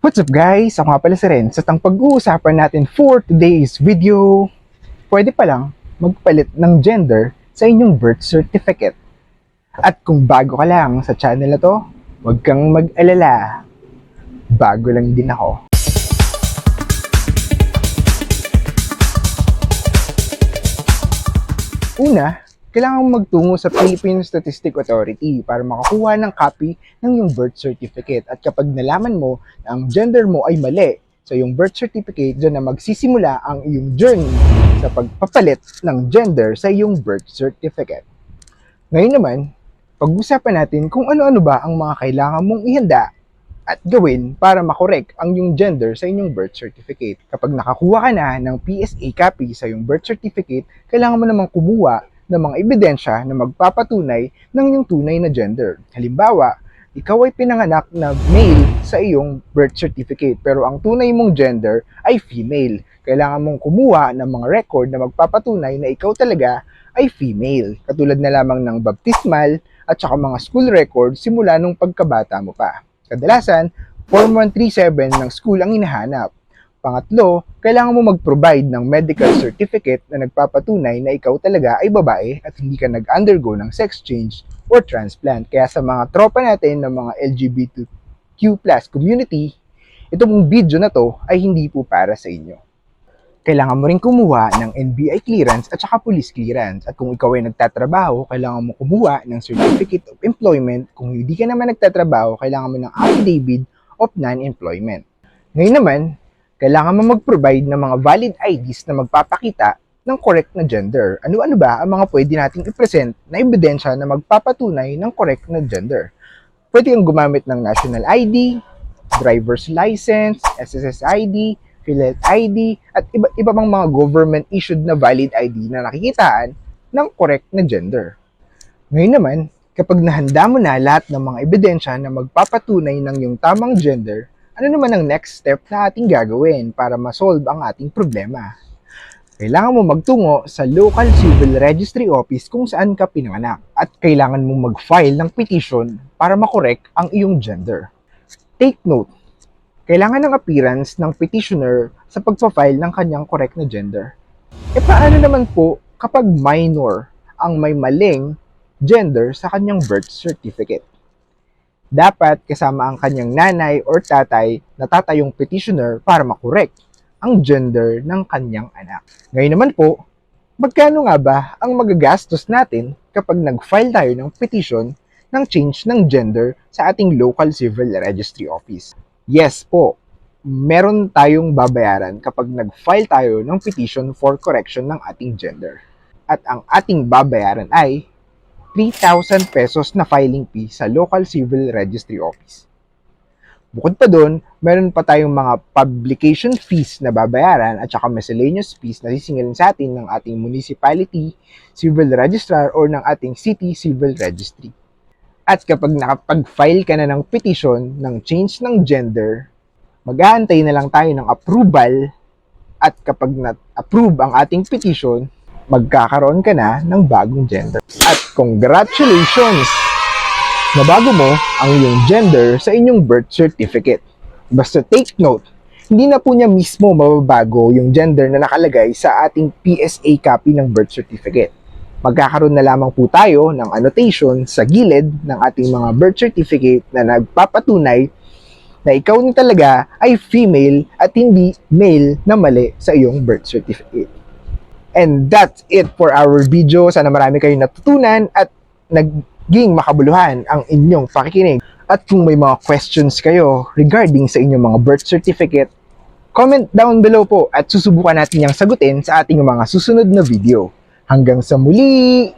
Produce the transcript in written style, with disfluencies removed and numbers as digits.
What's up guys? Ako nga pala si Renz at ang pag-uusapan natin for today's video, pwede palang magpalit ng gender sa inyong birth certificate. At kung bago ka lang sa channel na to, huwag kang mag-alala. Bago lang din ako. Una, kailangan magtungo sa Philippine Statistics Authority para makakuha ng copy ng iyong birth certificate. At kapag nalaman mo na ang gender mo ay mali sa iyong birth certificate, dyan na magsisimula ang iyong journey sa pagpapalit ng gender sa iyong birth certificate. Ngayon naman, pag-usapan natin kung ano-ano ba ang mga kailangan mong ihanda at gawin para makorek ang iyong gender sa inyong birth certificate. Kapag nakakuha ka na ng PSA copy sa iyong birth certificate, kailangan mo namang kumuha ng mga ebidensya na magpapatunay ng iyong tunay na gender. Halimbawa, ikaw ay pinanganak na male sa iyong birth certificate pero ang tunay mong gender ay female. Kailangan mong kumuha ng mga record na magpapatunay na ikaw talaga ay female. Katulad na lamang ng baptismal at saka mga school record simula nung pagkabata mo pa. Kadalasan, Form 137 ng school ang hinahanap. Pangatlo, kailangan mo mag-provide ng medical certificate na nagpapatunay na ikaw talaga ay babae at hindi ka nag-undergo ng sex change or transplant. Kaya sa mga tropa natin ng mga LGBTQ+ community, itong video na to ay hindi po para sa inyo. Kailangan mo rin kumuha ng NBI clearance at saka police clearance. At kung ikaw ay nagtatrabaho, kailangan mo kumuha ng certificate of employment. Kung hindi ka naman nagtatrabaho, kailangan mo ng affidavit of non-employment. Ngayon naman, kailangan mo mag-provide ng mga valid IDs na magpapakita ng correct na gender. Ano-ano ba ang mga pwede nating i-present na ebidensya na magpapatunay ng correct na gender? Pwede kang gumamit ng national ID, driver's license, SSS ID, PhilHealth ID, at iba pang mga government-issued na valid ID na nakikitaan ng correct na gender. Ngayon naman, kapag nahanda mo na lahat ng mga ebidensya na magpapatunay ng iyong tamang gender, ano naman ang next step na ating gagawin para ma-solve ang ating problema? Kailangan mo magtungo sa local civil registry office kung saan ka pinanganak at kailangan mo mag-file ng petition para makorek ang iyong gender. Take note, kailangan ng appearance ng petitioner sa pagpa-file ng kanyang correct na gender. E paano naman po kapag minor ang may maling gender sa kanyang birth certificate? Dapat kasama ang kanyang nanay or tatay na tatayong petitioner para makorek ang gender ng kanyang anak. Ngayon naman po, magkano nga ba ang magagastos natin kapag nag-file tayo ng petition ng change ng gender sa ating local civil registry office? Yes po, meron tayong babayaran kapag nag-file tayo ng petition for correction ng ating gender. At ang ating babayaran ay 3,000 pesos na filing fee sa local civil registry office. Bukod pa doon, meron pa tayong mga publication fees na babayaran at saka miscellaneous fees na sisingilin sa atin ng ating municipality, civil registrar or ng ating city civil registry. At kapag nakapag-file ka na ng petition ng change ng gender, mag-aantay na lang tayo ng approval at kapag na-approve ang ating petition, magkakaroon ka na ng bagong gender. At congratulations! Nabago mo ang iyong gender sa inyong birth certificate. Basta take note, hindi na po niya mismo mababago yung gender na nakalagay sa ating PSA copy ng birth certificate. Magkakaroon na lamang po tayo ng annotation sa gilid ng ating mga birth certificate na nagpapatunay na ikaw na talaga ay female at hindi male na mali sa iyong birth certificate. And that's it for our video. Sana marami kayong natutunan at naging makabuluhan ang inyong pakikinig. At kung may mga questions kayo regarding sa inyong mga birth certificate, comment down below po at susubukan natin yung sagutin sa ating mga susunod na video. Hanggang sa muli!